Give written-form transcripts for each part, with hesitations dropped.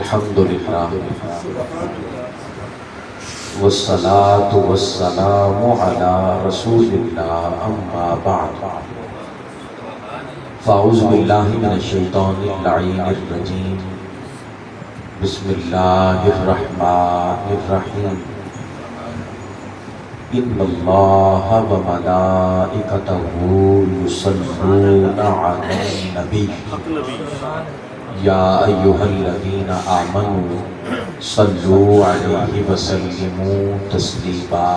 الحمدللہ والصلاة والسلام علی رسول اللہ اما بعد فاعوذ باللہ من الشیطان اللعین الرجیم بسم اللہ الرحمن الرحیم ان اللہ وملائکتہ یصلون علی النبی یا ایہا الذین آمنوا صلوا علیہ وسلموا تسلیما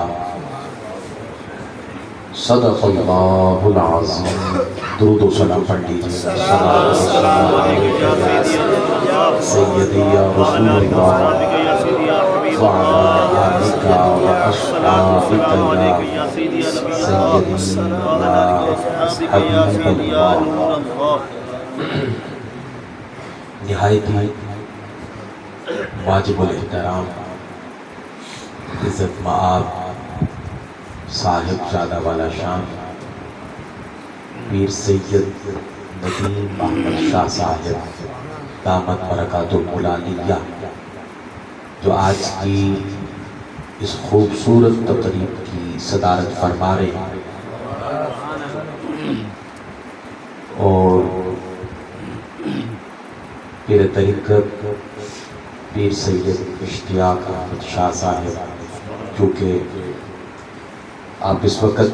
صدق اللہ العظیم. درود و سلام پڑھ لیجیے. سیدی یا رسول اللہ وعلا آلک و اصحابک یا سیدی یا حبیب اللہ. نہایت ہی واجب الاحترام عزت مآب صاحب زادہ والا شان پیر سید ندیم احمد شاہ صاحب دامت برکات العالیہ جو آج کی اس خوبصورت تقریب کی صدارت فرما رہے ہیں اور پیر طریقت پیر سید اشتیاق احمد شاہ صاحب کیونکہ آپ اس وقت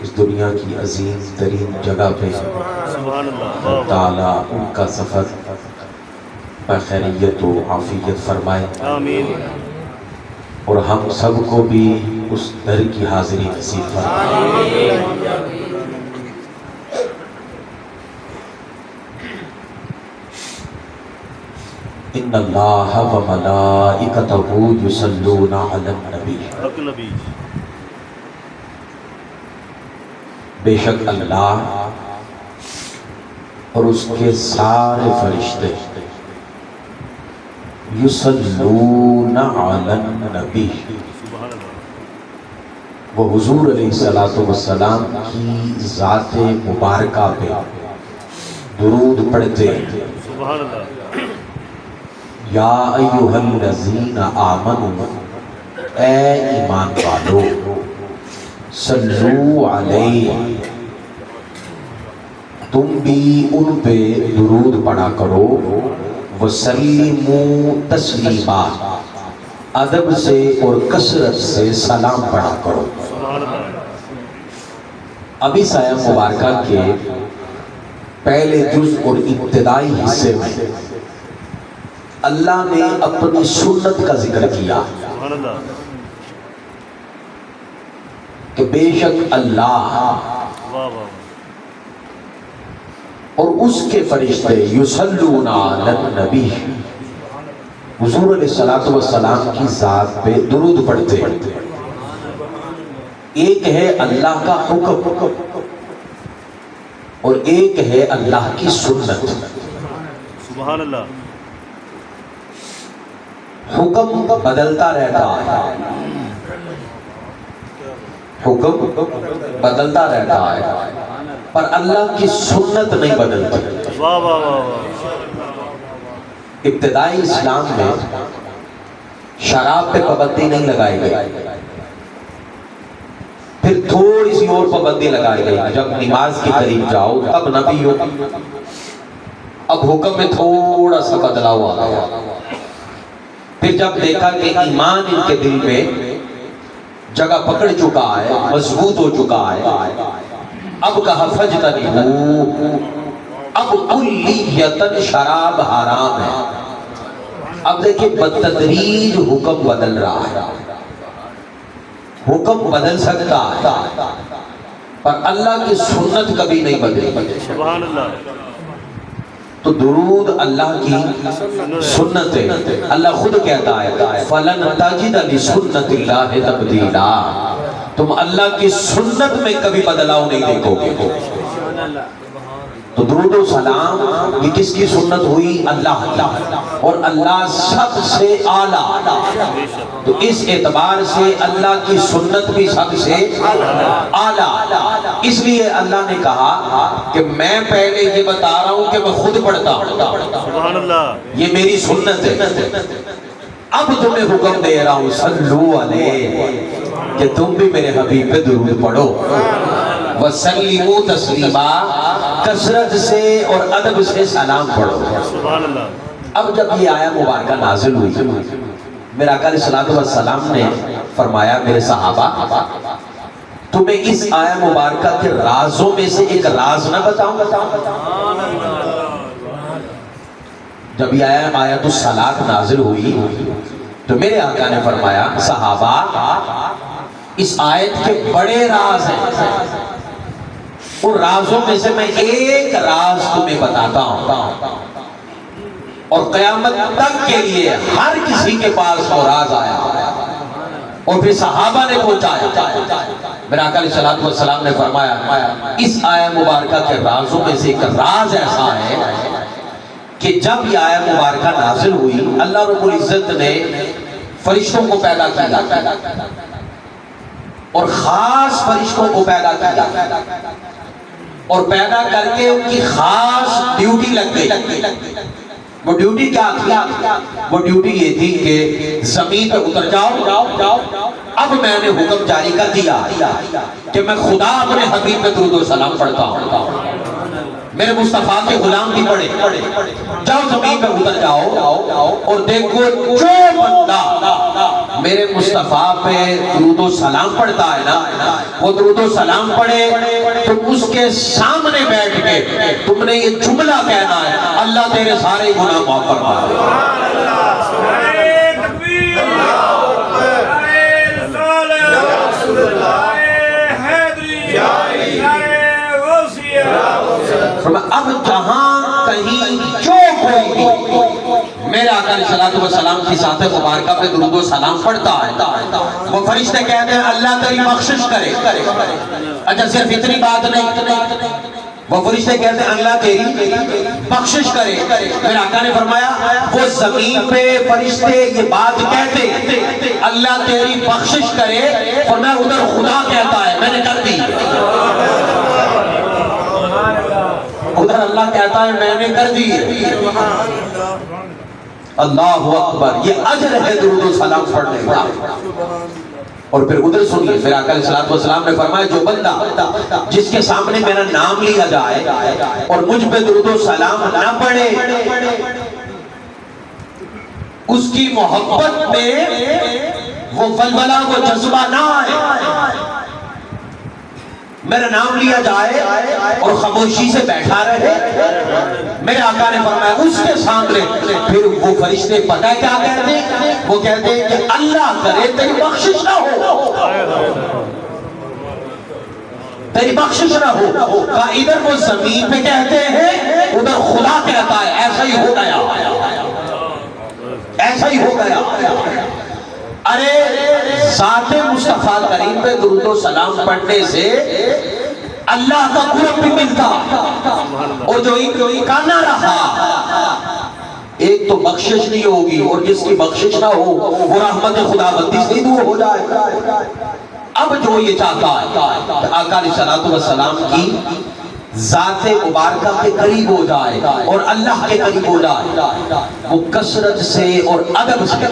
اس دنیا کی عظیم ترین جگہ پہ اللہ تعالیٰ ان کا سفر بخیریت و عافیت فرمائے اور ہم سب کو بھی اس در کی حاضری نصیب فرمائے. ان اللہ و ملائکتہ یصلون علی النبی. بے شک اللہ اور اس کے سارے فرشتے یصلون علی النبی وہ حضور علیہ السلام کی ذات مبارکہ پہ درود پڑھتے ہیں. یا ایہا الذین آمنوا اے ایمان والو صلو علیہ تم بھی ان پہ درود پڑھا کرو وسلموا تسلیما ادب سے اور کثرت سے سلام پڑھا کرو. ابھی آیہ مبارکہ کے پہلے جز اور ابتدائی حصے میں اللہ نے اپنی سنت کا ذکر کیا کہ بے شک اللہ اور اس کے فرشتے یصلون علی النبی حضور علیہ السلام کی ذات پہ درود پڑھتے ہیں. ایک ہے اللہ کا حکم اور ایک ہے اللہ کی سنت. سبحان اللہ. حکم بدلتا رہتا ہے حکم بدلتا رہتا ہے پر اللہ کی سنت نہیں بدلتی. ابتدائی اسلام میں شراب پہ پابندی نہیں لگائی گئی پھر تھوڑی سی اور پابندی لگائی گئی جب نماز کی قریب جاؤ تب نہ پیو. اب حکم میں تھوڑا سا بدلاؤ آ گیا. پھر جب دیکھا کہ ایمان ان کے دل میں جگہ پکڑ چکا ہے مضبوط ہو چکا ہے اب کہا فجتنبوا اب کلیتاً شراب حرام ہے. اب دیکھیں بتدریج حکم بدل رہا ہے. حکم بدل سکتا ہے پر اللہ کی سنت کبھی نہیں بدلے. سبحان اللہ. تو درود اللہ کی سنت ہے. اللہ خود کہتا ہے فَلَنْ تَجِدَ لِسُنَّتِ اللَّهِ تَبْدِيلًا تم اللہ کی سنت میں کبھی بدلاؤ نہیں دیکھو گے. تو درود و سلام یہ کس کی سنت ہوئی؟ اللہ کی، اور اللہ سب سے اعلیٰ، تو اس اعتبار سے اللہ کی سنت بھی سب سے اعلیٰ۔ اس لیے اللہ نے کہا کہ میں پہلے یہ بتا رہا ہوں کہ میں خود پڑھتا ہوں، سبحان اللہ، یہ میری سنت ہے، اب تمہیں حکم دے رہا ہوں صلو علیہ، کہ تم بھی میرے حبیب پہ درود پڑھو، وَسَلِّمُوا تَسْلِيمًا، کثرت سے اور ادب سے سلام پڑھو۔ سبحان اللہ، اب جب یہ آیہ مبارکہ نازل ہوئی، میرا آقا علیہ السلام نے فرمایا میرے صحابہ تمہیں اس آیہ مبارکہ کے رازوں میں سے ایک راز نہ بتاؤں؟ جب یہ آیت الصلاۃ نازل ہوئی تو میرے آقا نے فرمایا صحابہ اس آیت کے بڑے راز ہیں، ان رازوں میں سے میں ایک راز تمہیں بتاتا ہوں، اور قیامت تک کے لیے ہر کسی کے پاس وہ راز آیا، اور پھر صحابہ نے پہنچایا۔ میرا آقا علیہ السلام نے فرمایا اس آیہ مبارکہ کے رازوں میں سے ایک راز ایسا ہے کہ جب یہ آیہ مبارکہ نازل ہوئی اللہ رب العزت نے فرشتوں کو پیدا کیا، اور خاص فرشتوں کو پیدا کیا، اور پیدا کر کے ان کی خاص ڈیوٹی لگ گئی۔ وہ ڈیوٹی کیا تھی؟ وہ ڈیوٹی یہ تھی کہ زمین پہ اتر جاؤ، اب میں نے حکم جاری کر دیا کہ میں خدا اپنے حبیب پہ درود و سلام پڑھتا ہوں، میرے مصطفیٰ کے غلام بھی پڑھے، جاؤ زمین پہ اتر جاؤ اور دیکھو جو بندہ میرے مصطفیٰ پہ درود و سلام پڑھتا ہے نا، وہ درود و سلام پڑھے تو اس کے سامنے بیٹھ کے تم نے یہ جملہ کہنا ہے اللہ تیرے سارے گناہ معاف فرما دے۔ اب جہاں کہیں جو کوئی بھی میرے آقا علیہ السلام کی ذات مبارکہ پہ درود و سلام پڑھتا ہے وہ فرشتے کہتے ہیں اللہ تیری بخشش کرے۔ اچھا صرف اتنی بات نہیں، وہ فرشتے کہتے ہیں اللہ تیری بخشش کرے۔ میرے آقا نے فرمایا وہ زمین پہ فرشتے یہ بات کہتے اللہ تیری بخشش کرے، اور میں ادھر خدا کہتا ہے میں نے کر دی، ادھر اللہ کہتا ہے میں نے کر دی۔ اللہ اکبر، یہ اجر ہے درود و سلام پڑھنے کا۔ اور پھر ادھر سنیے میرے آقا علیہ السلام نے فرمایا جو بندہ جس کے سامنے میرا نام لیا جائے اور مجھ پہ درود و سلام نہ پڑھے، اس کی محبت میں وہ ولولہ وہ جذبہ نہ آئے، میرا نام لیا جائے اور خاموشی سے بیٹھا رہے، میرے آقا نے فرمایا اس کے سامنے پھر وہ فرشتے پتہ کیا کہتے ہیں؟ وہ کہتے ہیں کہ اللہ کرے تیری بخشش نہ ہو، تیری بخشش نہ ہو۔ ادھر وہ زمین پہ کہتے ہیں ادھر خدا کہتا ہے ایسا ہی ہو گیا، ایسا ہی ہو گیا۔ ارے ذات مصطفیٰ کریم پہ درود و سلام پڑھنے سے اللہ کا قرب بھی ملتا، اور جو کا نہ رہا ایک تو بخشش نہیں ہوگی، اور جس کی بخشش نہ ہو وہ رحمت خدا بندی سے دور ہو جائے۔ اب جو یہ چاہتا ہے کہ آقا علیہ السلام کی ذات مبارکہ کے قریب ہو جائے اور اللہ کے قریب ہو جائے، وہ کثرت سے اور ادب سے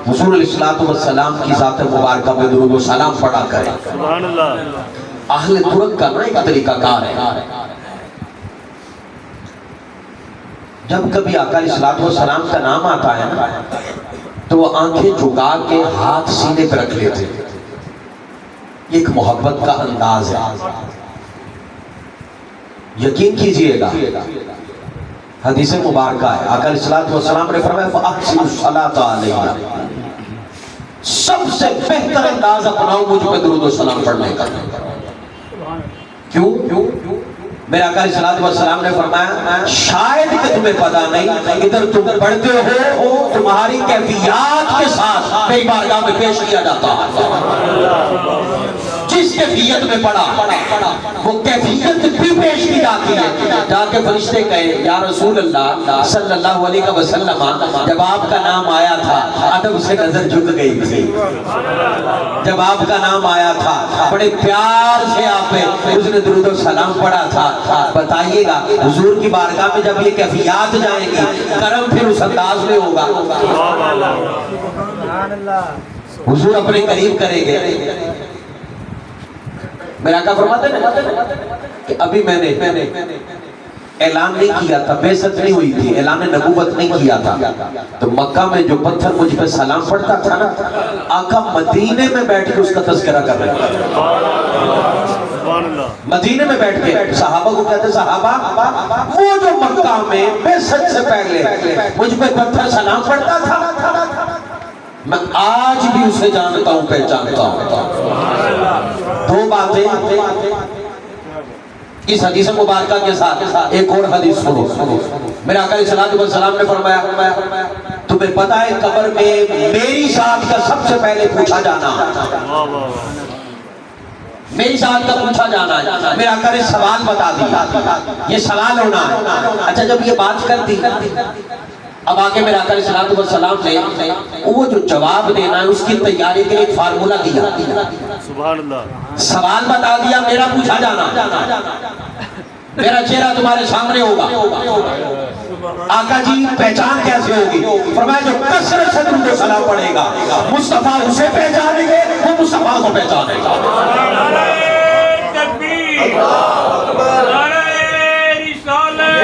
حضور علیہ السلام کی ذات مبارکہ میں درود و سلام پڑھا کرے۔ سبحان اللہ، اہل ترک کا ایک طریقہ کار ہے، جب کبھی آقا علیہ السلام کا نام آتا ہے تو وہ آنکھیں جھکا کے ہاتھ سینے پہ رکھ لیتے، یہ ایک محبت کا انداز ہے۔ یقین کیجئے گا حدیث مبارکہ ہے، آقا علیہ السلام نے فرمایا فَأَحْسِنُوا الصَّلَاةَ عَلَيَّ، سب سے بہتر انداز اپناؤ مجھ پہ درود و سلام پڑھنے کا۔ کیوں؟ میرے آقا علیہ السلام نے فرمایا شاید کہ تمہیں پتہ نہیں ادھر تم پڑھتے ہو تمہاری کیفیات کے ساتھ میری بارگاہ میں پیش کیا جاتا ہے، جس جس کیفیت میں پڑھا وہ کیفیت بھی پیش کی جاتی ہے. جا کے فرشتے کہے یا رسول اللہ صلی اللہ علیہ وسلم جب آپ کا نام آیا تھا ادب سے نظر جھک گئی تھی. جب آپ کا نام آیا تھا بڑے پیار سے آپ پہ اس نے درود و سلام پڑھا تھا. بتائیے گا حضور کی بارگاہ میں جب یہ کیفیات جائیں گی کرم پھر اس انداز میں ہوگا. حضور اپنے قریب کریں گے. میرا آقا فرماتے ہیں کہ ابھی میں نے اعلان نہیں کیا تھا, بعثت نہیں ہوئی تھی, اعلان نبوت نہیں کیا تھا, تو مکہ میں جو پتھر مجھ پہ سلام پڑھتا تھا نا, آقا مدینے میں بیٹھ کے اس کا تذکرہ کر رہے ہیں. مدینے میں بیٹھ کے صحابہ کو کہتے صحابہ وہ جو مکہ میں بعثت سے پہلے مجھ پہ پتھر سلام پڑھتا تھا میں آج بھی اسے جانتا ہوں, پہچانتا ہوں. دو باتیں اس حدیث مبارکہ کے ساتھ ایک اور حدیث سنو. میرے آقا علیہ الصلوۃ والسلام نے فرمایا تمہیں پتہ ہے قبر میں میری ذات کا سب سے پہلے پوچھا جانا, میری ذات کا پوچھا جانا ہے. میرے آقا نے سوال بتا دیا, یہ سوال ہونا ہے. اچھا جب یہ بات کر دی اب آگے میرے آقا علیہ الصلوۃ والسلام نے وہ جو جواب دینا ہے اس کی تیاری کے لیے ایک فارمولہ دیا. سبحان اللہ. سوال بتا دیا میرا پوچھا جانا, میرا چہرہ تمہارے سامنے ہوگا. آقا جی پہچان کیسے ہوگی؟ فرمایا جو کثرت سے درود و سلام پڑھے گا مصطفیٰ اسے پہچانیں گے, وہ مصطفیٰ کو پہچانے گا. نعرہ تکبیر, نعرہ رسالت,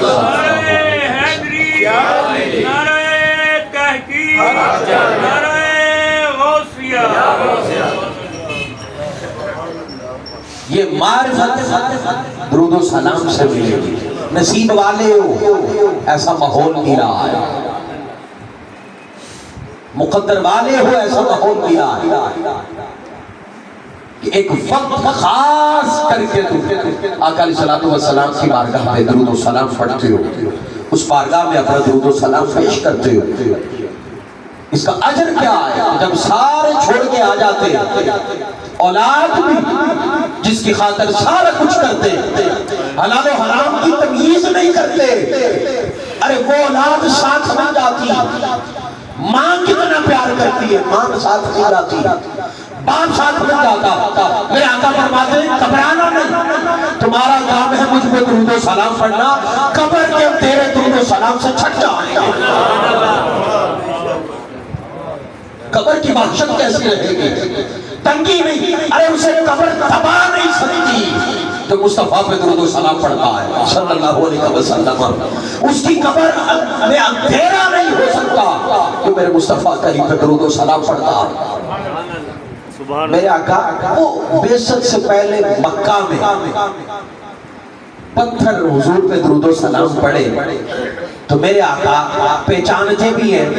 نعرہ حیدری, نعرہ تحقیق, نعرہ غوثیہ. یہ معرفت درود و سلام سے ملے گی. نصیب والے ہو ایسا ماحول ملا ہے, مقدر والے ہو ایسا ماحول ملا ہے کہ ایک وقت خاص کر کے آقا علیہ الصلوۃ والسلام کی بارگاہ میں درود و سلام پڑھتے ہو, اس بارگاہ میں اپنا درود و سلام پیش کرتے ہو. اس کا اجر کیا ہے؟ جب سارے چھوڑ کے آ جاتے ہیں, اولاد بھی جس کی خاطر سارا کچھ کرتے, حلال و حرام کی تمیز نہیں کرتے, ارے وہ اولاد ساتھ نہ جاتی. ماں کتنا پیار کرتی ہے, ماں ساتھ نہیں جاتی, باپ ساتھ نہیں جاتا. میرے آقا فرماتے ہیں گھبرانا نہیں, تمہارا کام ہے مجھ پہ درود و سلام پڑھنا, قبر کے تیرے درود و سلام سے چھٹ جائیں گے. قبر کی وحشت کیسی رہے گی؟ تنگی نہیں, ارے اسے قبر دبا نہیں سکتی جو مصطفیٰ پہ درود و سلام پڑھتا ہے صلی اللہ علیہ وسلم. اس کی قبر میں اندھیرا نہیں ہو سکتا جو میرے مصطفیٰ کریم پہ درود و سلام پڑھتا ہے. میرے آقا وہ بعثت سے پہلے مکہ میں پتھر حضور پہ درود و سلام پڑھے تو میرے آقا پہچانتے بھی ہیں,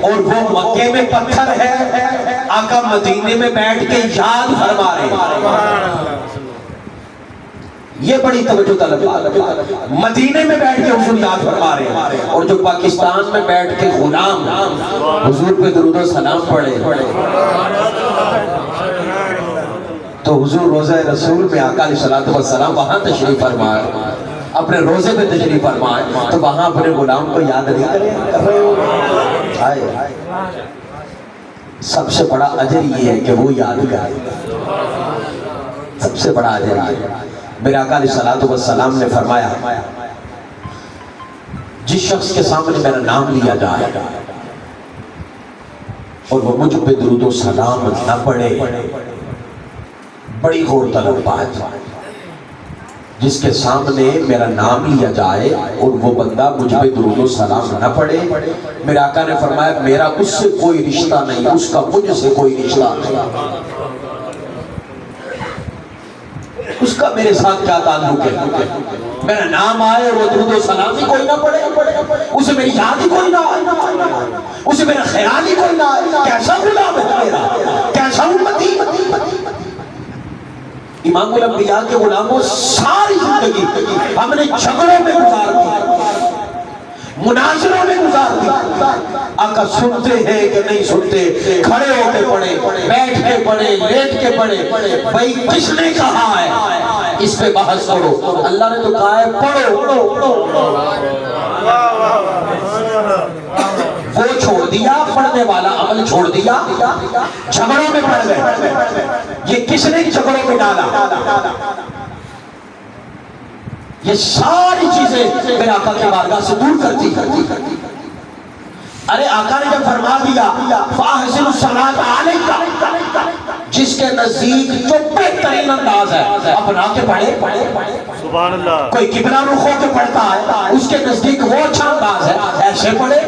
اور وہ مکے میں پتھر ہے, آقا مدینے میں بیٹھ کے یاد فرما رہے ہیں. یہ بڑی توجہ طلب ہے. مدینے میں بیٹھ کے حضور یاد فرما رہے ہیں, اور جو پاکستان میں بیٹھ کے غلام حضور پہ درود و سلام پڑھے تو حضور روزہ رسول میں آقا علیہ الصلوۃ والسلام وہاں تشریف فرمائے, اپنے روزے پہ تشریف فرمائے, تو وہاں اپنے غلام کو یاد نہیں کر رہے ہو. سب سے بڑا اجر یہ ہے کہ وہ یاد کرے, سب سے بڑا اجر یہ ہے. میرے آقا علیہ الصلوۃ والسلام نے فرمایا جس شخص کے سامنے میرا نام لیا جائے اور وہ مجھ پہ درود و سلام نہ پڑھے, بڑی غور طلب بات, جس کے سامنے میرا نام لیا جائے اور وہ بندہ مجھ پہ درود و سلام نہ پڑھے, میرے آقا نے فرمایا میرا اس سے کوئی رشتہ نہیں, اس کا مجھ سے کوئی رشتہ نہیں. اس کا میرے ساتھ کیا تعلق ہے؟ میرا نام آئے اور وہ درود و سلام ہی کوئی نہ پڑھے, اسے میری یاد ہی کوئی نہ آئے, اسے میرا خیال ہی کوئی نہ آئے. کیسا غلام ہے میرا, کیسا امتی. امام الانبیاء کے غلاموں ساری زندگی ہم نے جھگڑوں میں گزار دی, مناظروں میں گزار دی. آقا سنتے ہیں کہ نہیں سنتے, کھڑے ہو کے پڑھے, بیٹھ کے پڑھے, لیٹ کے پڑھے, بھائی کس نے کہا ہے اس پہ بحث کرو. اللہ نے تو کہا ہے پڑھو. وہ چھوڑ دیا, پڑھنے والا عمل چھوڑ دیا, جھگڑوں میں پڑ گئے. یہ کس نے جھگڑوں میں ڈالا؟ یہ ساری چیزیں میرے آقا کی بارگاہ سے دور کرتی. ارے آقا نے جب فرما دیا فَأَحْسِنُ الصَّلَاةَ عَلَيْكَ, جس کے نزدیک جو بہترین انداز ہے اپنا کے پڑھے. سبحان اللہ. کوئی قبلہ رخ ہو کے پڑھتا ہے, اس کے نزدیک وہ اچھا انداز ہے, ایسے پڑھے.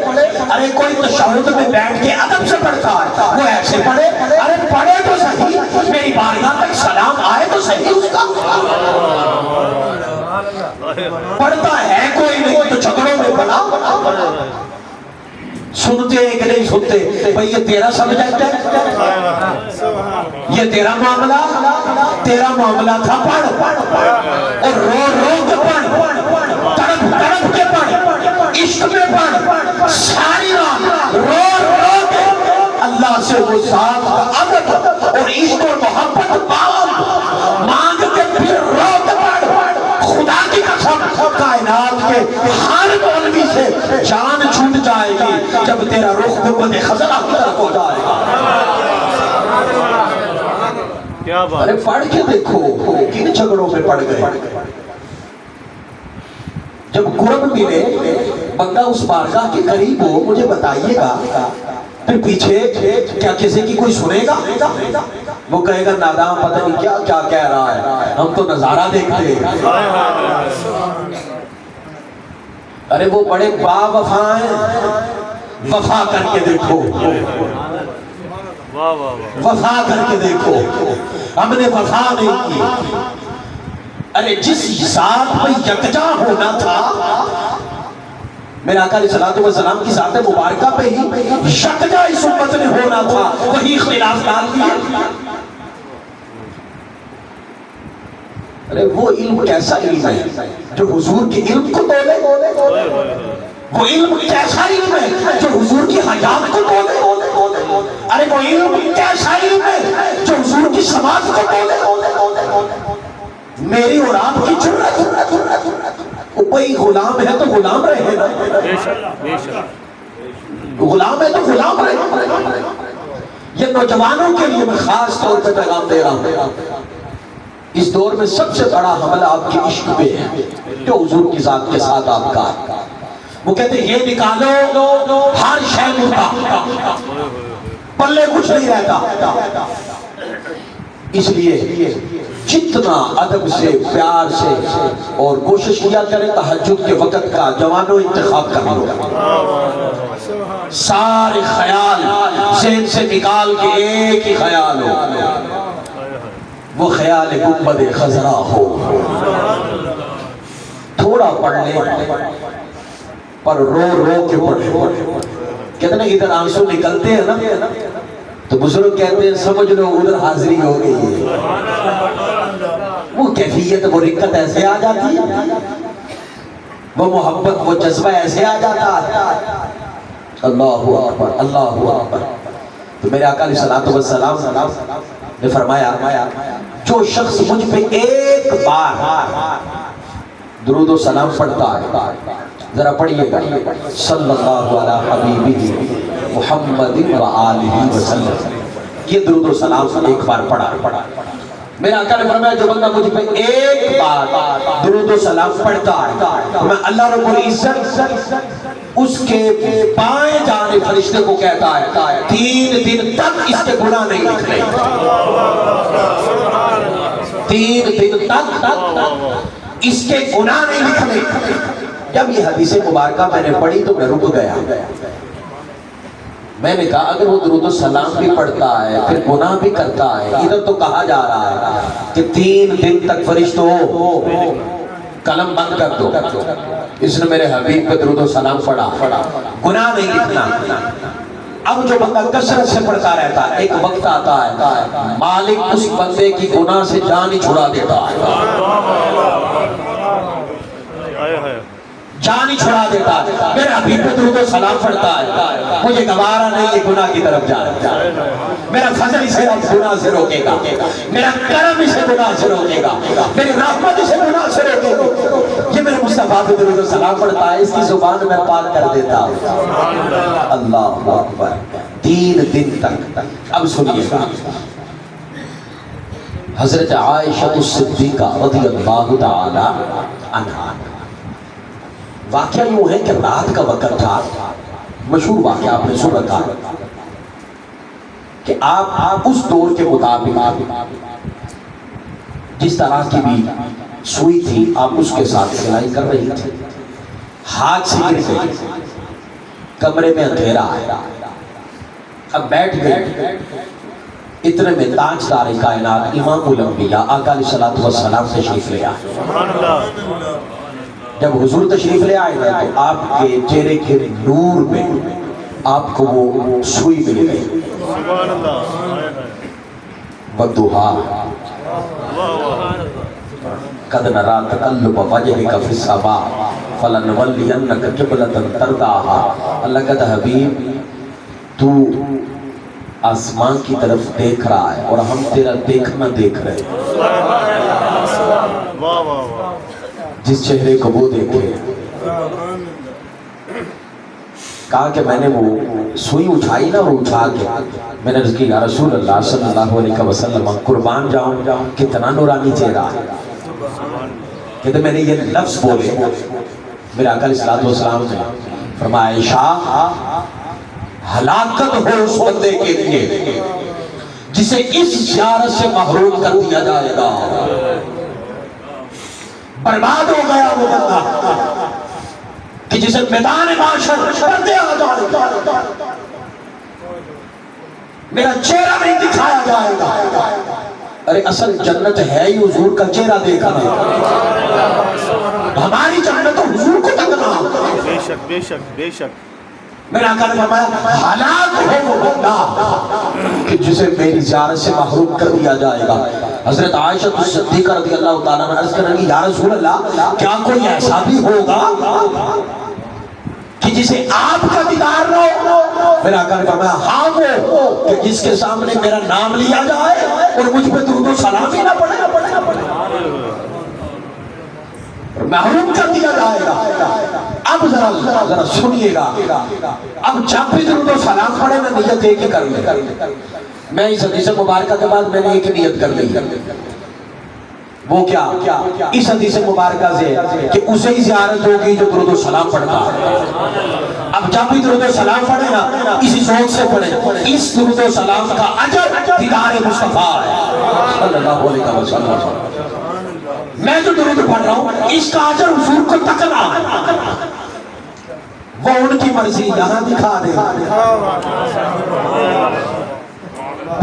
ارے کوئی تشہد میں بیٹھ کے ادب سے پڑھتا ہے, وہ ایسے پڑھے. ارے پڑھے تو صحیح, میری بارگاہ تک سلام آئے تو صحیح اس کا. پڑھتا ہے کوئی نہیں تو جھگڑوں میں پڑھا. سنتے ہیں کہ نہیں سنتے, بھئی یہ تیرا سبجیکٹ ہے, یہ تیرا معاملہ تھا, پڑھ اور رو کے پڑھ, تڑپ کے پڑھ, عشق میں پڑھ, ساری رات رو کے اللہ سے وہ ذات کا عدد اور عشق اور محبت مانگ کے پھر رو کے پڑھ. خدا کی قسم کائنات کے ہر مولوی سے جان چھوٹ جائے گی جب تیرا رخ گنبد خزرہ کی طرف ہو جائے گا. کیا بات. ارے پڑھ کے دیکھو کن جھگڑوں میں پڑ گئے. جب قرب ملے بندہ اس بارگاہ کے قریب ہو, مجھے بتائیے گا پھر پیچھے کیا کسی کی کوئی سنے گا؟ وہ کہے گا نادام پتہ نہیں کیا کیا کہہ رہا ہے, ہم تو نظارہ دیکھتے ہیں. ارے وہ بڑے با وفا ہیں, وفا کر کے دیکھو, وفا کر کے دیکھو. ہم نے وفا نہیں کی. ارے جس ذات پہ یکجا ہونا تھا, میرے آقا علیہ السلام کی ذات مبارکہ پہ ہی یکجا اس امت نے ہونا تھا, وہی اختلاف ڈال دیے. ارے وہ علم کیسا علم ہے جو حضور کے علم کو تولے, وہ علم کیسا علم ہے جو حضور کی حیات کو تولے. ارے وہ علم کیسا علم ہے جو حضور کی سماعت کو تولے. میری اور آپ کی جرأت, کوئی غلام ہے تو غلام رہے نا, غلام ہے تو غلام رہے. یہ نوجوانوں کے لیے میں خاص طور پہ پیغام دے رہا ہوں. اس دور میں سب سے بڑا حملہ آپ کے عشق پہ ہے جو حضور کی ذات کے ساتھ آپ کا. وہ کہتے ہیں یہ نکالو ہر شے مردہ, پلے کچھ نہیں رہتا. اس لیے جتنا ادب سے, پیار سے اور کوشش کیا کرے تہجد کے وقت کا جوانوں انتخاب کر لو. سارے خیال ذہن سے نکال کے ایک ہی خیال ہو, وہ خیال گنبد خزرہ ہو. تھوڑا پڑھ لے پر رو کے پڑھے. کہتے ہیں ادھر آنسو نکلتے ہیں نا تو بزرگ کہتے ہیں سمجھ لو ادھر حاضری ہو گئی ہے. وہ کیفیت, وہ رقت ایسے آ جاتی ہے, وہ محبت, وہ جذبہ ایسے آ جاتا ہے. اللہ اکبر, اللہ اکبر. تو میرے آقا علیہ السلام نے فرمایا جو شخص مجھ پہ ایک بار درود و سلام پڑھتا ہے, ذرا پڑھیے گا, صلی اللہ علیہ حبیبہ محمد و آلہ وسلم. یہ درود و سلام ایک بار پڑھا. میرے آقا نے فرمایا جو بندہ مجھ پہ ایک بار درود و سلام پڑھتا ہے میں اللہ رب العزت اس کے بائیں جانب فرشتے کو کہتا ہے 3 دن تک اس کے گناہ نہیں لکھنے. 3 دن تک اس کے گناہ نہیں لکھنے. جب یہ حدیث مبارکہ میں نے پڑھی تو میں رک گیا. میں نے کہا اگر وہ درود و سلام بھی پڑھتا ہے پھر گناہ بھی کرتا ہے, ادھر تو کہا جا رہا ہے کہ 3 دن تک فرشتوں قلم بند کر دو, اس نے میرے حبیب پہ درود و سلام پڑھا, گناہ نہیں لکھنا. اب جو بندہ کثرت سے پڑھتا رہتا ہے ایک وقت آتا ہے مالک اس بندے کی گناہ سے جان ہی چھڑا دیتا ہے, جان ہی چھڑا دیتا ہے. میرے حبیب و سلام پڑھتا ہے مجھے گوارا نہیں یہ گناہ کی طرف جا رہا ہے. میرا فضل اسے گناہ سے روکے گا, میرا کرم اسے گناہ سے روکے گا, میری رحمت اسے گناہ سے روکے گا. یہ میرے مصطفیٰ پہ درود و سلام پڑھتا ہے, اس کی زبان میں پاک کر دیتا ہوں. اللہ اکبر. 3 دن تک. اب سنیے گا, حضرت عائشہ الصدیقہ رضی اللہ تعالی عنہا, واقعہ یوں ہے کہ رات کا وقت تھا, مشہور واقعہ آپ نے سنا تھا کہ آپ اس دور کے مطابق جس طرح کی بھی سوئی تھی آپ اس کے ساتھ سلائی کر رہی تھی, ہاتھ سے گر گئی, کمرے میں اندھیرا ہے, اب بیٹھ گئی. اتنے میں تاجدار کائنات امام الانبیاء آقا علیہ الصلوۃ والسلام تشریف لے آئے. جب حضور تشریف لے آئے تو آپ کے چہرے کے نور میں آپ کو وہ سوئی مل گئی. بدوہا قد نرا تقلب وجهك في السماء فلنولينك قبلة ترضاها. اللہ کہتا حبیب تو آسمان کی طرف دیکھ رہا ہے اور ہم تیرا دیکھنا دیکھ رہے ہیں. جس چہرے کو وہ دیکھے, کہا کہ میں نے وہ سوئی اٹھائی نا, اور اٹھا کے میں نے عرض کی یا رسول اللہ صلی اللہ علیہ وسلم قربان جاؤں کتنا نورانی چہرہ ہے. کہتے میں نے یہ لفظ بولے, میرے آقا علیہ السلام نے فرمایا عائشہ ہلاکت ہو اس بندے کے لیے جسے اس زیارت سے محروم کر دیا جائے گا. برباد ہو گیا وہ بندہ کہ جسے میدان معاشر پردے آ جائے گا, میرا چہرہ نہیں دکھایا جائے گا. ارے اصل جنت ہے ہی حضور کا چہرہ دیکھنا, ہماری جنت تو حضور کو تکنا. بے شک بے شک بے شک. میرے آقا نے فرمایا ہلاک ہے وہ بندہ کہ جسے میری زیارت سے محروم کر دیا جائے گا. حضرت عائشہ الصدیقہ رضی اللہ تعالیٰ عنہ عرض کریں گی یا رسول اللہ کیا کوئی ایسا بھی ہوگا کہ جسے آپ کا دیدار نہ ہو؟ میرے آقا نے فرمایا ہاں وہ کہ جس کے سامنے میرا نام لیا جائے اور مجھ پہ درود و سلام ہی نہ پڑے, محروم کر دیا جائے گا. اب ذرا سنیے گا, اب جب بھی درود و سلام پڑھے میں نیت ایک ہی کر لیں. میں اس حدیث مبارکہ کے بعد میں نے ایک نیت کر لی. وہ کیا اس حدیث مبارکہ سے کہ اسے ہی زیارت ہوگی جو درود و سلام پڑھتا ہے. اب جب بھی درود و سلام پڑھے نا اسی سوچ سے پڑھے اس درود و سلام کا اجر دیدار مصطفیٰ ہے صلی اللہ علیہ وسلم. میں جو درود پڑھ رہا ہوں اس کا اجر حضور کو تکنا ہے. وہ ان کی مرضی یہاں دکھا دے,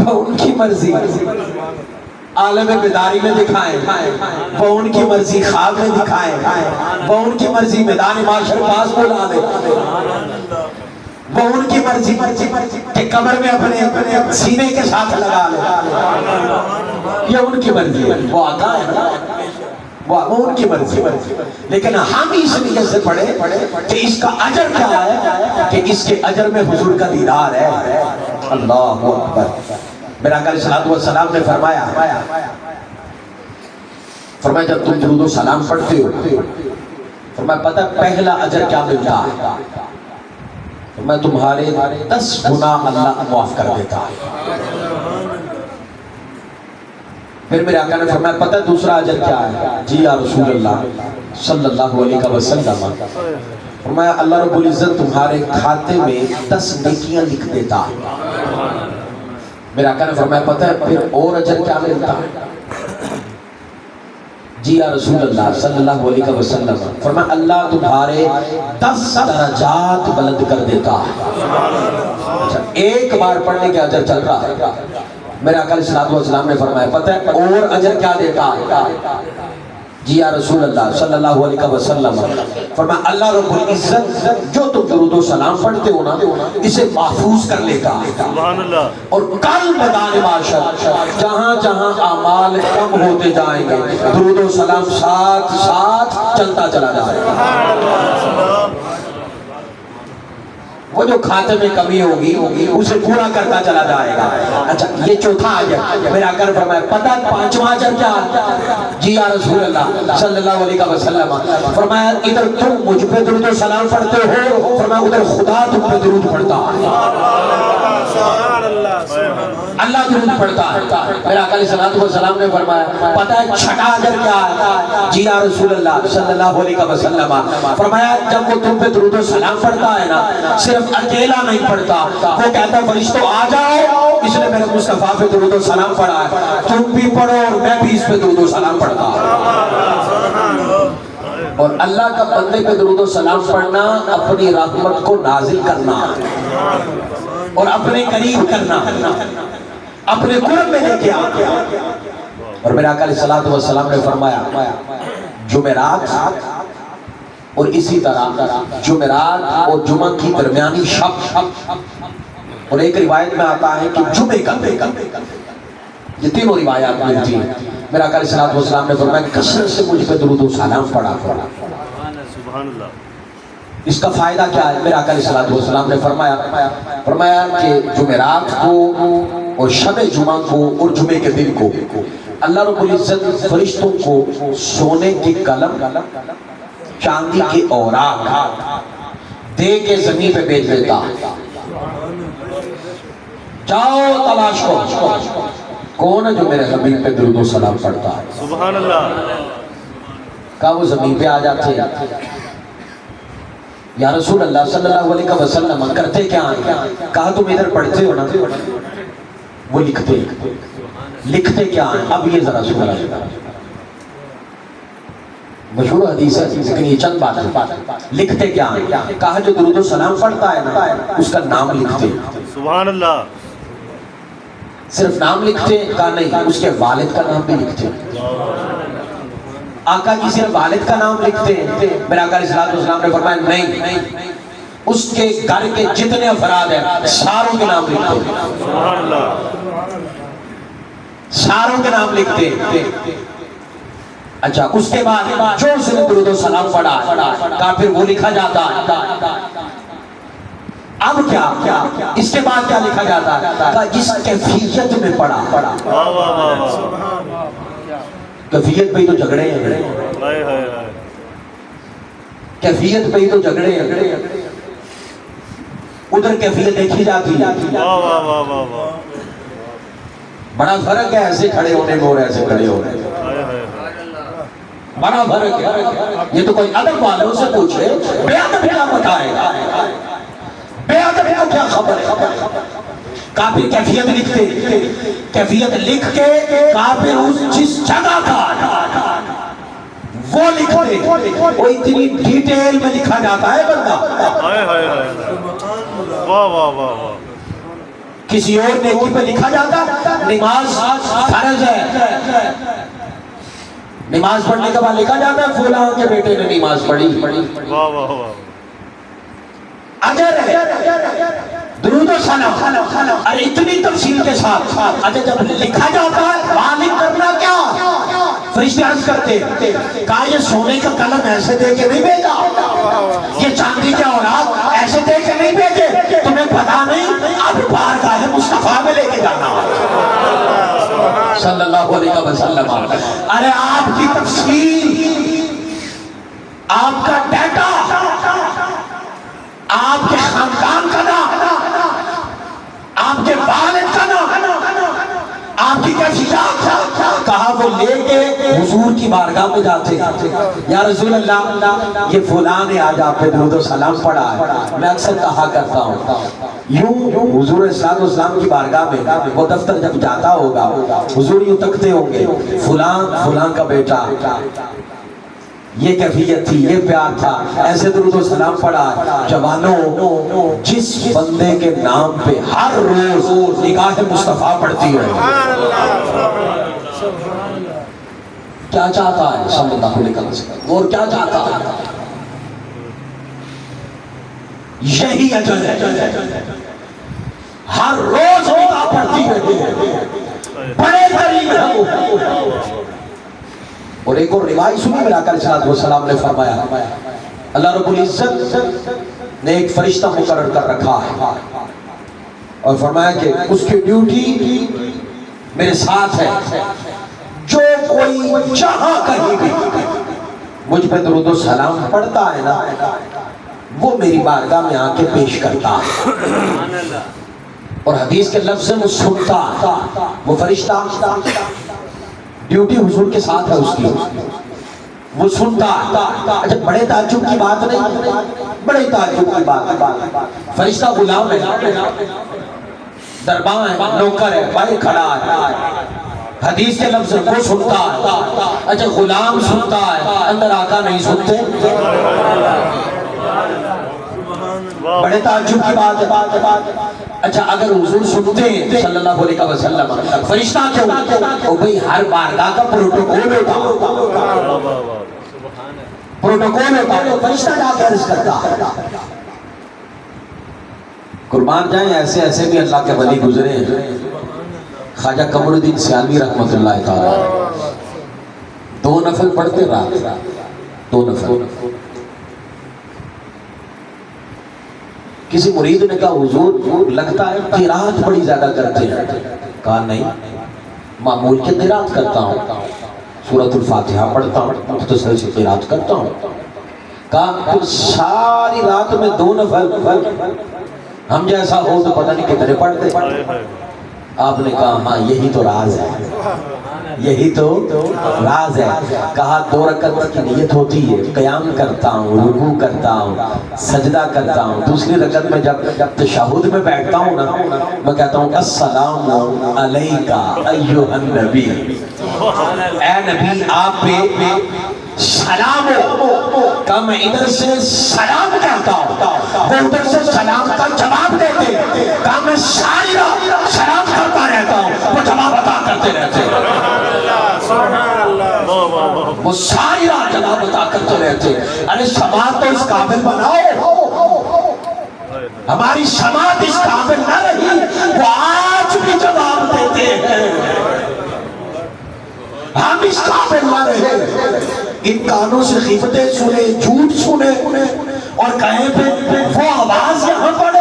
وہ ان کی مرضی عالم بیداری میں دکھائیں, وہ ان کی مرضی خواب میں دکھائیں, وہ ان کی مرضی میدان معاشر پاس بلا دے, وہ ان کی مرضی کہ قبر میں اپنے سینے کے ساتھ لگا لے. یہ ان کی مرضی ہے, وہ آتا ہے وہ ان کی مرضی. لیکن ہم اس نیت سے پڑھے کہ اس کا اجر کیا ہے کہ اس کے اجر میں حضور کا دیدار ہے. اللہ اکبر. میرا آقا علیہ الصلوۃ والسلام نے فرمایا جب تم درود و سلام پڑھتے ہو فرمایا پتہ پہلا اجر کیا ملتا ہے, میں تمہارے 10 گناہ اللہ معاف کر دیتا ہے. پھر میرے آقا نے فرمایا پتہ دوسرا اجر کیا ہے؟ جی یا رسول اللہ صلی اللہ علیہ وسلم فرمایا اللہ رب العزت تمہارے کھاتے میں 10 نیکیاں لکھ دیتا ہے. میرے آقا نے فرمایا پتہ ہے پھر اور اجر کیا ملتا ہے؟ جی یا رسول اللہ صلی اللہ علیہ وسلم فرمایا اللہ تمہارے 10 درجات بلند کر دیتا ہے. ایک بار پڑھنے کے اجر چل رہا ہے. میرے آقا علیہ الصلوۃ والسلام نے فرمایا پتہ ہے اور اجر کیا دیتا ہے؟ جی یا رسول اللہ صلی اللہ علیہ وسلم فرمایا اللہ رب العزت جو تم درود و سلام پڑھتے ہو نا اسے محفوظ کر لے گا. اور کل میدان معاشر جہاں جہاں اعمال کم ہوتے جائیں گے درود و سلام ساتھ ساتھ چلتا چلا جائے گا. وہ جو کھاتے میں کمی ہوگی اسے پورا کرتا چلا جائے گا. اچھا یہ چوتھا اجر. میرا آقا فرمایا پتہ پانچواں اجر کیا؟ جی یا رسول اللہ صلی اللہ علیہ وسلم. فرمایا ادھر تم مجھ پہ درود و سلام پڑھتے ہو، فرمایا ادھر خدا تم پہ درود پڑھتا ہے، اللہ درود پڑھتا ہے. میرا آقا علیہ السلام نے فرمایا پتہ ہے چھٹا اجر کیا ہے؟ جی یا رسول اللہ صلی اللہ علیہ وسلم. فرمایا جب وہ تم پہ درود و سلام پڑھتا ہے نا، صرف اکیلا نہیں پڑھتا، وہ کہتا ہے فرشتوں آ جاؤ، اس نے میرے مصطفیٰ پہ درود و سلام پڑھا ہے، تم بھی پڑھو اور میں بھی اس پہ درود و سلام پڑھتا ہوں. اور اللہ کا بندے پہ درود و سلام پڑھنا اپنی رحمت کو نازل کرنا اور اپنے قریب کرنا، اپنے قرب میں لے کے آنا. اور میرے آقا علیہ السلام نے فرمایا جمعرات اور اسی طرح جمعرات اور جمعہ کی درمیانی شب، اور ایک روایت میں آتا ہے کہ جمعے کا، یہ تینوں روایات ملتی ہیں. میرا آقا علیہ السلام نے فرمایا کثرت سے مجھ پہ درود و سلام پڑھا. سبحان اللہ. اس کا فائدہ کیا ہے؟ میرا آقا علیہ السلام نے فرمایا کہ جمعرات کو اور شب جمعہ کو اور جمعے کے دن کو اللہ رب العزت فرشتوں کو سونے کے قلم، چاندی کے اوراق دے کے زمین پہ بھیج دیتا. جاؤ تلاش کرو کون ہے جو میرے زمین پہ درود و سلام پڑھتا ہے. سبحان اللہ. کہا وہ زمین پہ آ جاتے ہیں. یا رسول اللہ صلی اللہ علیہ وسلم کرتے کیا ہیں؟ کہا تم ادھر پڑھتے ہو نا، وہ لکھتے کیا ہیں؟ اب یہ ذرا سنا. مشہور حدیث ہے لیکن یہ چند بات ہے. لکھتے کیا ہیں؟ کہا جو درود و سلام پڑھتا ہے نا اس کا نام لکھتے. سبحان اللہ. صرف نام لکھتے؟ کہا نہیں، اس کے والد کا نام بھی لکھتے. آقا کی صرف والد کا نام لکھتے ہیں. میرا آقا علیہ السلام نے فرمایا نہیں، اس کے گھر کے جتنے افراد ہیں ساروں کے نام لکھتے. سبحان اللہ. ساروں کے نام لکھتے. اچھا اس کے بعد جو اس نے درود و سلام پڑھا کہا پھر وہ لکھا جاتا ہے. اب کیا اس کے بعد کیا لکھا جاتا ہے؟ کہا جس کیفیت میں پڑھا. واہ واہ واہ. کیفیت پہ ہی تو جھگڑے ہیں، ہائے ہائے ہائے. کیفیت پہ ہی تو جھگڑے ہیں. ادھر کیفیت دیکھی جاتی ہے. واہ واہ واہ واہ واہ. بڑا فرق ہے ایسے کھڑے ہونے میں اور ایسے کھڑے ہونے میں. ہائے ہائے ہائے. بڑا فرق ہے. یہ تو کوئی ادب والوں سے پوچھے بے ادب کیا بتائے گا، بے ادب کو کیا خبر ہے. کافر کیفیت لکھتے، کیفیت لکھ کے کافر جس جگہ کا وہ لکھتے. وہ اتنی ڈیٹیل میں لکھا جاتا ہے بندہ. ہائے ہائے ہائے. واہ واہ واہ واہ. کسی اور نیکی پہ لکھا جاتا نماز فرض ہے، نماز پڑھنے کے بعد لکھا جاتا ہے فلاں کے بیٹے نے نماز پڑھی. واہ واہ واہ. اجر ہے درود و سلام اور اتنی تفصیل کے ساتھ. اچھا جب لکھا جاتا ہے وہاں لکھ کرنا کیا؟ فرشتے عرض کرتے کہا یہ سونے کا قلم ایسے دے کے نہیں بھیجا، یہ چاندی کے اوراق ایسے دے کے نہیں بھیجے، تمہیں پتا نہیں اب بارگاہ مصطفیٰ میں لے کے جانا صلی اللہ علیہ وسلم. ارے آپ کی تفصیل، آپ کا ڈیٹا، آپ کے خاندان کا نام، آپ کے والد کا نام، آپ کی کیفیات کہا وہ لے کے حضور کی بارگاہ میں جاتے. یا رسول اللہ یہ فلاں نے آج آپ پہ درود و سلام پڑھا ہے. میں اکثر کہا کرتا ہوں یوں حضور صلی اللہ علیہ وسلم کی بارگاہ میں وہ دفتر جب جاتا ہوگا حضور یوں تکتے ہوں گے فلاں کا بیٹا، یہ کیفیت تھی، یہ پیار تھا، ایسے درود و سلام پڑھا. جوانوں جس بندے کے نام پہ ہر روز نگاہ مصطفیٰ پڑتی ہے کیا چاہتا ہے صلی اللہ علیہ وسلم، اور کیا چاہتا ہے؟ یہی اجل ہے. ہر روز نگاہ پڑتی ہے، بڑے قریب ہے. اور ایک اور روایت سنی، میرا آقا علیہ السلام نے فرمایا اللہ رب العزت نے ایک فرشتہ مقرر کر رکھا ہے اور فرمایا کہ اس کی ڈیوٹی میرے ساتھ ہے، جو کوئی جہاں کہیں بھی مجھ پہ درود و سلام پڑھتا ہے نا، وہ میری بارگاہ میں آ کے پیش کرتا ہے، اور حدیث کے لفظ سے وہ سنتا ہے۔ وہ فرشتہ ڈیوٹی حضور کے ساتھ ہے اس کی، وہ سنتا ہے۔ اچھا بڑے تعجب کی بات نہیں، بڑے تعجب کی بات، فرشتہ غلام ہے، درباں ہے، نوکر ہے، بھائی کھڑا ہے، حدیث کے لفظ وہ سنتا ہے۔ اچھا غلام سنتا ہے، اندر آقا نہیں سنتے، بڑے تعجب کی بات ہے۔ اچھا اگر حضور سنتے ہیں صلی اللہ علیہ وسلم، فرشتہ کیوں؟ وہ بھئی ہر بارگاہ کا پروٹوکول ہوتا، پروٹوکول ہوتا، تو فرشتہ جا کے عرض کرتا ہے۔ قربان جائیں ایسے ایسے بھی اللہ کے ولی گزرے ہیں۔ خواجہ قمر الدین سیالوی رحمۃ اللہ تعالی 2 نفل پڑھتے رات، 2 نفل۔ کسی مرید نے کہا حضور لگتا ہے قرات بڑی زیادہ کرتے ہیں۔ کہا نہیں، معمول کے قرات کرتا ہوں، سورۃ الفاتحہ پڑھتا ہوں، مختصر سے قرات کرتا ہوں۔ کہا پھر ساری رات میں 2 نفل، ہم جیسا ہو تو پتہ نہیں کتنے پڑھتے۔ آپ نے کہا ہاں یہی تو راز ہے، یہی تو راز ہے۔ کہا 2 رکعت کی نیت ہوتی ہے، قیام کرتا ہوں، رکوع کرتا ہوں، سجدہ کرتا ہوں، دوسری رکعت میں جب تشہد میں بیٹھتا ہوں نا، میں کہتا ہوں السلام علیکہ ایھا النبی، اے نبی آپ پہ سلام ہو۔ کہ میں ادھر سے سلام کہتا ہوں، وہ ادھر سے سلام کا جواب دیتے، کہ میں ساری رات سلام کرتا رہتا ہوں، وہ جواب عطا کرتے رہتے، وہ ساری رات جواب عطا کرتے رہتے۔ ارے سماعت تو اس قابل بناؤ، ہماری سماعت اس قابل نہ رہی، وہ آج بھی جواب دیتے ہیں، ہم اس قابل نہ رہے۔ ان کانوں سے غیبتیں سنے، جھوٹ سنے، اور کہیں پہ وہ آواز یہاں پڑے۔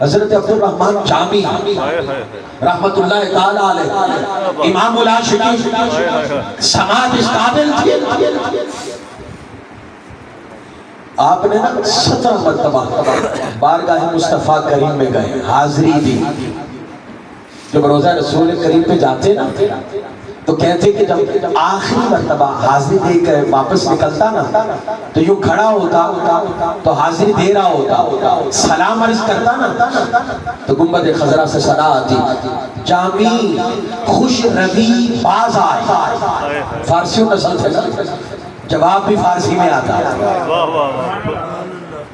حضرت عبد الرحمن جامی رحمت اللہ تعالی علیہ، امام العاشقین، سماعت اس قابل تھی۔ آپ نے نا 17 مرتبہ بارگاہ مصطفیٰ کریم میں گئے، حاضری دی۔ جب روزہ رسول کریم پہ جاتے نا تو کہتے کہ جب آخری مرتبہ حاضری دے کر واپس نکلتا نا تو یوں کھڑا ہوتا تو حاضری دے رہا ہوتا، سلام عرض کرتا نا تو گنبد خضرا سے صدا آتی، جامی خوش روی باز آئے۔ فارسی نسل تھے نا، جواب بھی فارسی میں آتا،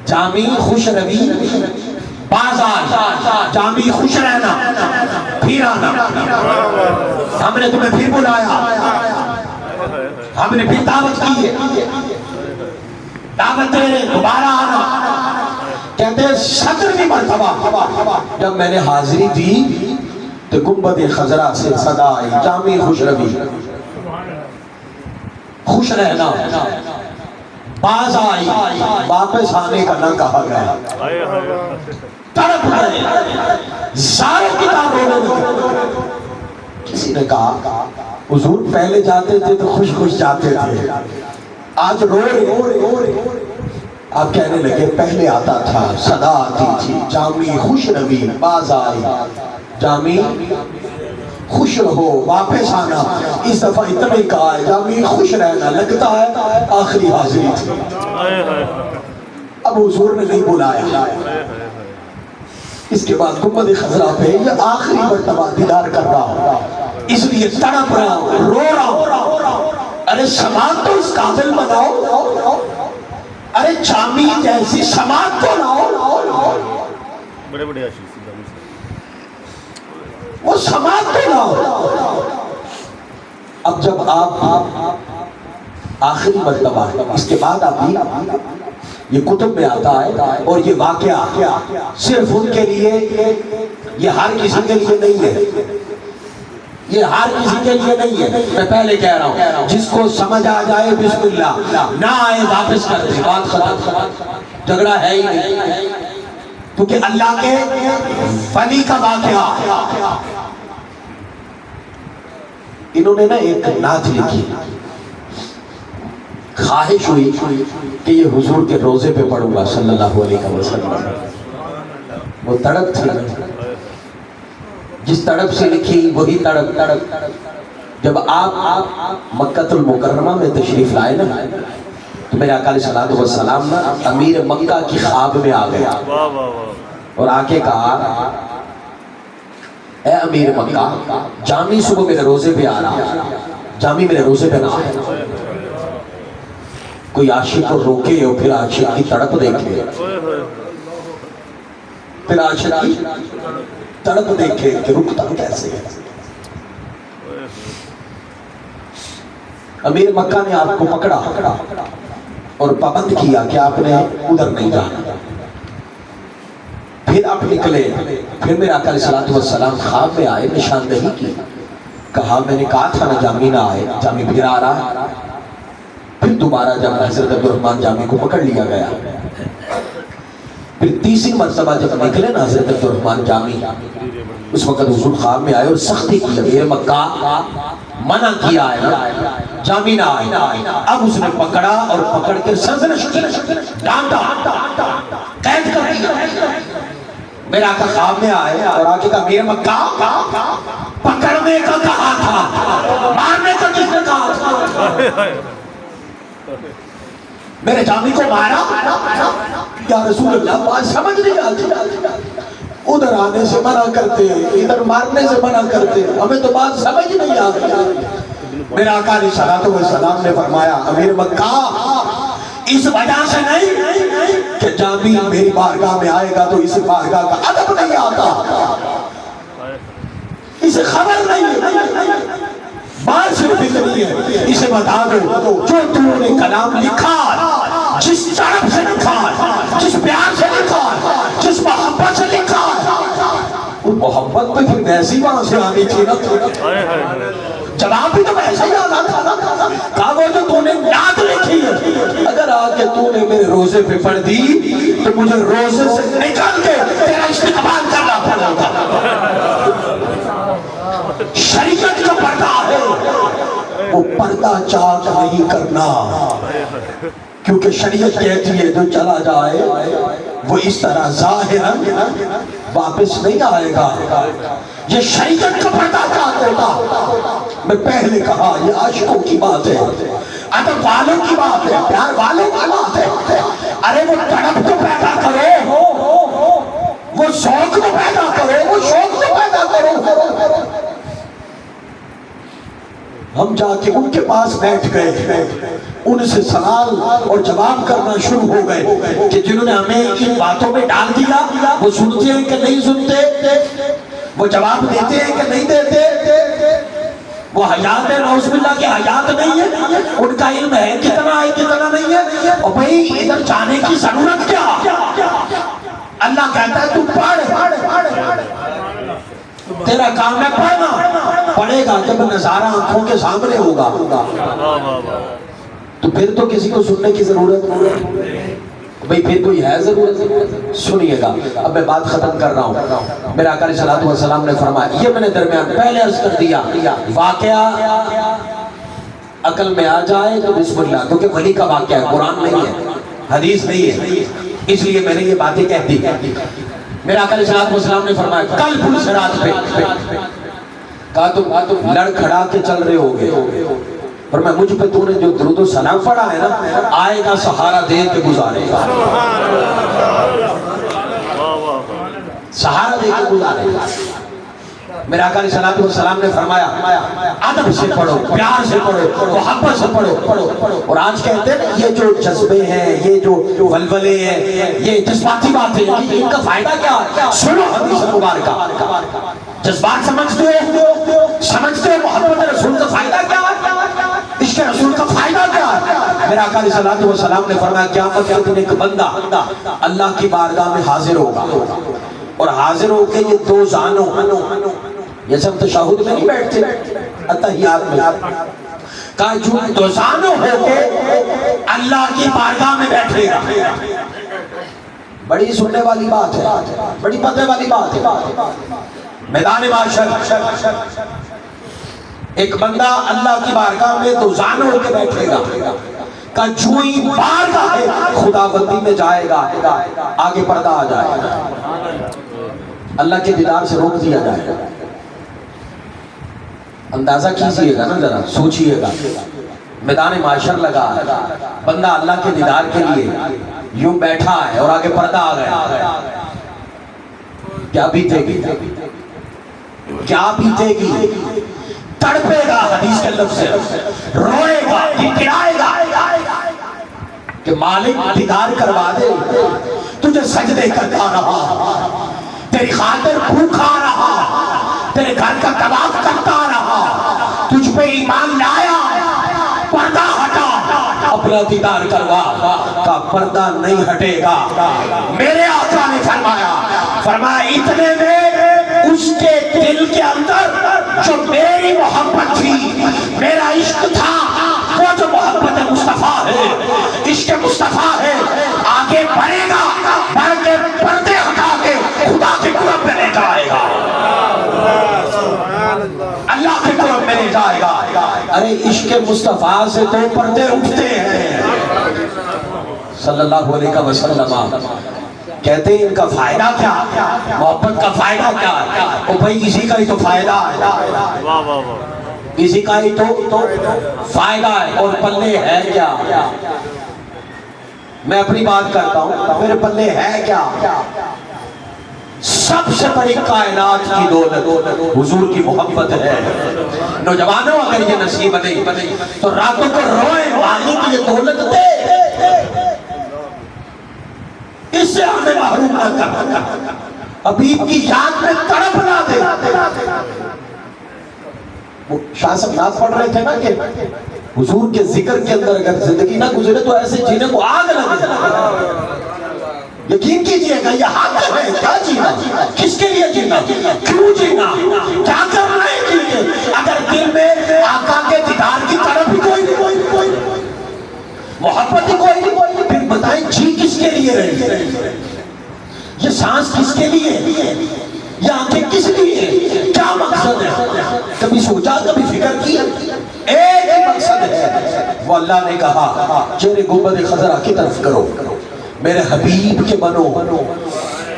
جامی خوش روی باز آئے، جامی خوش رہنا پھر آنا، ہم نے تمہیں پھر بلایا، ہم نے پھر دعوت کی ہے، دعوت دے رہے دوبارہ آنا۔ کہتے ہیں 17ویں مرتبہ جب میں نے حاضری دی تو گنبد خضرا سے صدا آئی، جامی خوش روی خوش رہنا باز آئی، واپس آنے کا نہ کہا گیا۔ تڑپ گئے، سارے کتاب رونے لگے۔ کسی نے کہا حضور پہلے جاتے تھے تو خوش خوش جاتے تھے، آج رو رہے۔ آپ کہنے لگے پہلے آتا تھا، صدا آتی تھی، جامی خوش روی باز آئی، جامی خوش رہو واپس آنا۔ اس دفعہ اتنا ہی کہا ہے، جامی خوش رہنا، لگتا ہے آخری حاضری تھی۔ اب حضور نے نہیں بلایا۔ اس کے بعد گنبد خضرا پہ یہ آخری مرتبہ دیدار کر رہا ہوں، اس لیے تڑپ رہا ہوں، رو رہا ہوں۔ ارے سماعت تو اس قابل بناؤ، ارے جامی جیسی سماعت تو لاؤ، بڑے بڑے عاشق وہ سماعت تو لاؤ۔ اب جب آپ آخری مرتبہ، اس کے بعد آپ یہ کتب میں آتا ہے، اور یہ واقعہ صرف ان کے لیے، یہ ہر کسی کے لیے نہیں ہے، یہ ہر کسی کے لیے نہیں ہے. میں پہلے کہہ رہا ہوں جس کو سمجھ آ جائے بسم اللہ، نہ آئے واپس کر دے، بات ختم، جھگڑا ہے ہی نہیں. کیونکہ اللہ کے ولی کا واقعہ. انہوں نے نا ایک نعت لکھی، خواہش ہوئی کہ یہ حضور کے روزے پہ پڑھوں گا صلی اللہ علیہ وسلم. وہ تڑپ تھی، جس تڑپ سے لکھی وہی تڑپ. جب آپ مکہ المکرمہ میں تشریف لائے نا تو میرے آقا علیہ الصلوۃ والسلام نا امیر مکہ کی خواب میں آ گیا اور آ کے کہا اے امیر مکہ، جامی صبح میرے روزے پہ آ رہا، جامی میرے روزے پہ نہ آئے. کوئی عاشق کو روکے اور پھر عاشق کی تڑپ دیکھے، پھر عاشق کی تڑپ دیکھے کہ رکتا کیسے ہے. امیر مکہ نے آپ کو پکڑا اور پابند کیا کہ آپ نے ادھر نہیں جانا. پھر آپ نکلے، پھر میرے آقا علیہ الصلوۃ والسلام خواب میں آئے، نشاندہی کی، کہا میں نے کہا تھا نا جامی نہ آئے، جامی پھر آ رہا. پھر دوبارہ جب حضرت عبدالرحمن جامی کو پکڑ لیا گیا، پھر تیسری مرتبہ جب نکلے نا حضرت عبدالرحمن جامی، اس وقت حضور خواب میں آئے اور سختی کی، امیر مکہ منع کیا ہے نا جامی نہ آئے. اب اس نے پکڑا اور پکڑ کے سرزنش کی، ڈانٹا، قید کر دیا. میرا آقا خواب میں آئے اور آگے کہا امیر مکہ، پکڑنے کا کہا تھا، مارنے کا کس نے کہا تھا؟ میرے جامی کو مارا. یا رسول اللہ، بات سمجھ نہیں آتی، ادھر آنے سے منع کرتے، ادھر مارنے سے منع کرتے، ہمیں تو بات سمجھ نہیں آتی. میرا آقا علیہ الصلوۃ والسلام نے فرمایا امیر مکہ، اس وجہ سے نہیں کہ جامی میری بارگاہ میں آئے گا تو اس بارگاہ کا ادب نہیں آتا، اسے خبر نہیں ہے. بات صرف اتنی ہے، اسے بتا دو جو تم نے کلام لکھا، جس طرف سے لکھا، جس پیار سے لکھا، جس محبت سے لکھا، وہ محبت تو پھر ویسی وہاں سے آنی تھی نا. جواب بھی تو ویسا ہی آنا تھا. کہا وہ جو تو نے یاد لکھی ہے، اگر آ کے تو نے میرے روزے پہ پڑھ دی تو مجھے روزے سے نکل کے تیرا استقبال کرنا پڑا تھا. شریعت کا پردہ ہے، وہ پردہ چاک نہیں کرنا، کیونکہ شریعت کہتی ہے جو چلا جائے وہ اس طرح ظاہراً واپس نہیں آئے گا. یہ شریعت کا پردہ چاک ہوتا. میں پہلے کہا یہ عاشقوں کی بات ہے، ادب والوں کی بات ہے، پیار والوں کی بات ہے. ارے وہ تڑپ تو پیدا کرو، وہ شوق تو پیدا کرو، وہ شوق تو پیدا کرو. ہم جا کے ان کے پاس بیٹھ گئے، ان سے سوال اور جواب کرنا شروع ہو گئے کہ جنہوں نے ہمیں ان باتوں میں ڈال دیا وہ سنتے ہیں کہ نہیں سنتے، وہ جواب دیتے ہیں کہ نہیں دیتے، وہ حیات ہے نعوذ باللہ کہ حیات نہیں ہے، ان کا علم ہے کتنا ہے کتنا نہیں ہے. اور بھئی ادھر جانے کی ضرورت کیا؟ اللہ کہتا ہے تو پڑھ، تیرا کام ہے پڑھنا. پڑھے گا جب نظارہ آنکھوں کے سامنے ہوگا تو پھر تو کسی کو سننے کی ضرورت نہیں. بھئی پھر کوئی ہے ضرورت؟ سنیے گا. اب میں بات ختم کر رہا ہوں. میرے آقا علیہ الصلوۃ والسلام نے فرمایا، یہ میں نے درمیان پہلے عرض کر دیا، واقعہ عقل میں آ جائے تو بسم اللہ، کیونکہ ولی کا واقعہ ہے، قرآن نہیں ہے، حدیث نہیں ہے، اس لیے میں نے یہ باتیں کہہ دی. میرے آقا علیہ الصلوۃ والسلام نے فرمایا کل پل صراط پہ، کہا تم لڑ کھڑا کے چل رہے ہوگے، پر میں مجھ پہ تو نے جو درود و سلام پڑھا ہے نا، آئے گا سہارا دے کے گزارے گا، سہارا دے کے گزارے گا. میرے آقا علیہ الصلوۃ والسلام نے فرمایا ادب سے پڑھو، پیار سے پڑھو، محبت سے پڑھو. اور آج کہتے ہیں یہ جو جذبے ہیں، یہ جو ولولے ہیں، یہ جذباتی باتیں ہیں، ان کا فائدہ کیا ہے؟ سنو حدیث مبارکہ. جذبات سمجھتے ہو محبت رسول کا فائدہ کیا ہے؟ عشق رسول کا فائدہ کیا ہے؟ میرے آقا علیہ الصلوۃ والسلام نے فرمایا قیامت کے دن ایک بندہ اللہ کی بارگاہ میں حاضر ہوگا، اور حاضر ہو کے یہ دو زانوں یہ سب تشہد میں نہیں بیٹھتے، اتحیات میں. کہا جو دوزانو ہو کے اللہ کی بارگاہ میں بیٹھے گا. بڑی سننے والی بات ہے، بڑی پتہ والی بات ہے. میدان معاشر ایک بندہ اللہ کی بارگاہ میں دوزانو ہو کے بیٹھے گا. کہ جو ہی بارگاہ خداوندی میں جائے گا آگے پردہ آ جائے گا، اللہ کے دیدار سے روک دیا جائے گا. اندازہ کیجئے گا نا، ذرا سوچئے گا. میدان معاشر لگا، بندہ اللہ کے دیدار کے لیے یوں بیٹھا ہے اور آگے پردہ آ گیا، کیا بیتے گی؟ کیا بیتے گی؟ تڑپے گا، حدیث کے لفظ سے روئے گا، گڑائے گا کہ مالک دیدار کروا دے. تجھے سجدے کرتا رہا، تیری خاطر بھوکا رہا، تیرے گھر کا طواف کرتا رہا، تجھ پہ ایمان لایا، پردہ ہٹا، اپنا دیدار کروا. کا پردہ نہیں ہٹے گا. میرے آقا نے فرمایا اتنے میں اس کے دل کے اندر جو میری محبت تھی، میرا عشق تھا، وہ جو محبت مصطفیٰ ہے، عشق مصطفیٰ ہے، آگے بڑھے گا، بڑھ کے پردے ہٹا کے خدا کے قرب میں لے جائے گا، اللہ کے قرب میں لے جائے گا. ارے عشق مصطفیٰ سے تو پردے اٹھتے ہیں. صلی اللہ علیہ وسلم کہتے ہیں ان کا فائدہ کیا، محبت کا فائدہ کیا؟ او بھائی اسی کا ہی تو فائدہ ہے، اسی کا ہی تو فائدہ ہے. اور پلے ہے کیا؟ میں اپنی بات کرتا ہوں، میرے پلے ہے کیا؟ سب سے بڑی کائنات کی دولت حضور کی محبت ہے. نوجوانوں اگر یہ نصیب نہیں تو راتوں کو روئیں، مالک یہ دولت دے، اس سے ہمیں محروم نہ کر، حبیب کی یاد میں تڑپ نہ دے. وہ شاہ صاحب ناز پڑھ رہے تھے نا کہ حضور کے ذکر کے اندر اگر زندگی نہ گزرے تو ایسے جینے کو آگ لگے. یقین کیجئے گا یہ حق ہے. کیا جینا؟ کس کے لیے جینا؟ کیوں جینا؟ کیا کرنا ہے کے لیے؟ اگر دل میں آقا کے دیدار کی طرف ہی کوئی نہیں، محبت ہی کوئی نہیں، پھر بتائیں جی کس کے لیے رہی؟ یہ سانس کس کے لیے؟ یہ آنکھیں کس لیے؟ کیا مقصد ہے؟ کبھی سوچا، کبھی فکر کی؟ ایک ہی مقصد ہے، وہ اللہ نے کہا چہرے گنبد خضرا کی طرف کرو، میرے حبیب کے بنو.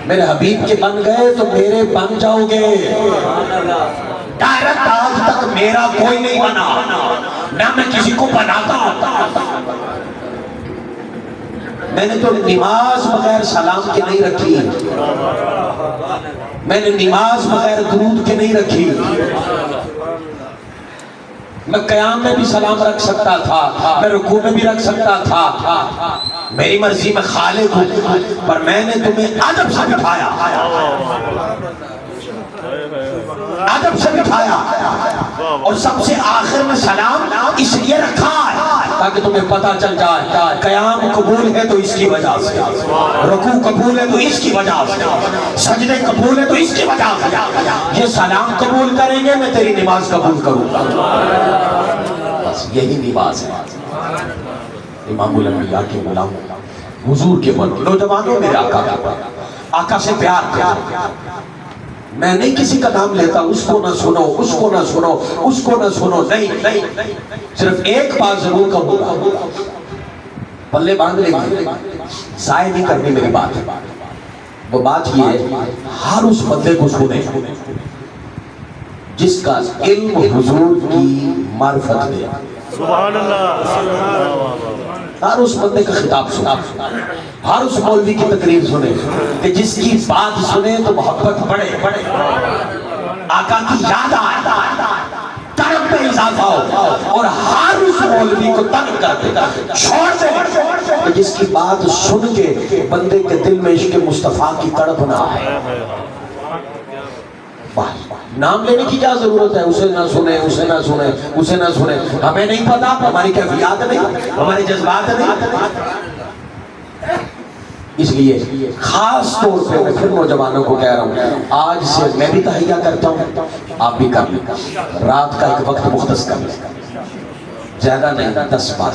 میرے حبیب کے بن گئے تو میرے بن جاؤ گے. ڈائریکٹ آج تک میرا کوئی نہیں بنا، نہ میں کسی کو بناتا ہوں. میں نے تو نماز بغیر سلام کے نہیں رکھی، میں نے نماز بغیر درود کے نہیں رکھی. میں قیام میں بھی سلام رکھ سکتا تھا، میں رکوع میں بھی رکھ سکتا تھا، میری مرضی میں خالق ہوں، پر میں نے تمہیں ادب سے بٹھایا، ادب سے بٹھایا. اور سب سے آخر میں سلام اس لیے رکھا ہے تاکہ تمہیں پتہ چل جائے قیام قبول ہے تو اس کی وجہ سے، رکوع قبول ہے تو اس کی وجہ سے، سجدے قبول ہے تو اس کی وجہ سے. یہ سلام قبول کریں گے میں تیری نماز قبول کروں گا. بس یہی نماز ہے. امام الانبیاء کے غلام، حضور کے من. نوجوانوں میرے آقا سے پیار کرو. میں نہیں کسی کا نام لیتا، اس کو نہ سنو، اس کو نہ سنو، اس کو نہ سنو، نہیں. صرف ایک بات ضرور کہوں گا، پلے باندھ لیں گے، ضائع نہیں کرنی میری بات. وہ بات یہ ہے ہر اس بندے کو سنے جس کا علم حضور کی معرفت دے. سبحان اللہ. ہر اس بندے کا خطاب سنے، ہر اس مولوی کی تقریر سنے کہ جس کی بات سنے تو محبت بڑھے، آقا کی یاد آئے، طرف میں اضافہ ہو. اور ہر اس مولوی کو تنگ کر دے، چھوڑ دے کہ جس کی بات سن کے بندے کے دل میں عشق مصطفیٰ کی تڑپ نہ آئے. نام لینے کی کیا ضرورت ہے؟ اسے نہ سنے، اسے نہ سنے، اسے نہ سنے. ہمیں نہیں پتا، ہماری کیفیات نہیں، ہمارے جذبات نہیں. اس لیے خاص طور پہ میں پھر نوجوانوں کو کہہ رہا ہوں، آج سے میں بھی تہیہ کرتا ہوں، آپ بھی کر لیں، رات کا ایک وقت مختص کر لیں، زیادہ نہیں، 10 بار،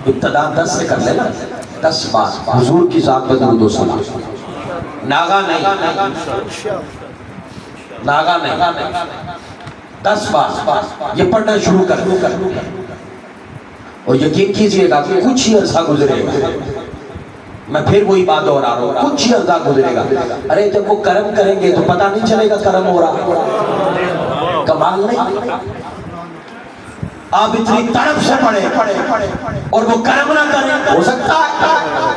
ابتدا 10 سے کر لینا، 10 بار حضور کی ذات میں درود و سلام، ناغا نہیں، ناغا نہیں، 10 بار یہ پڑھنا شروع کر، اور یقین کیجئے گا کہ کچھ ہی عرصہ گزرے گا، میں پھر وہی بات دوہرا رہا ہوں، کچھ ہی عرصہ گزرے گا، ارے جب وہ کرم کریں گے تو پتہ نہیں چلے گا کرم ہو رہا، کمال نہیں، آپ اتنی طرف سے پڑھیں اور وہ کرم نہ کریں، ہو سکتا ہے،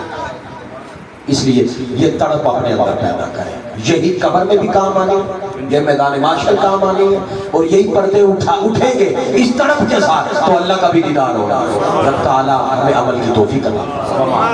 اس لیے یہ تڑپ اپنے اندر پیدا کریں، یہی قبر میں بھی کام آنے، یہ میدان معاشر کام آنے ہے، اور یہی پردے اٹھیں گے اس تڑپ کے ساتھ تو اللہ کا بھی دیدار ہوگا، رب تعالیٰ ہمیں عمل کی توفیق عطا فرمائے۔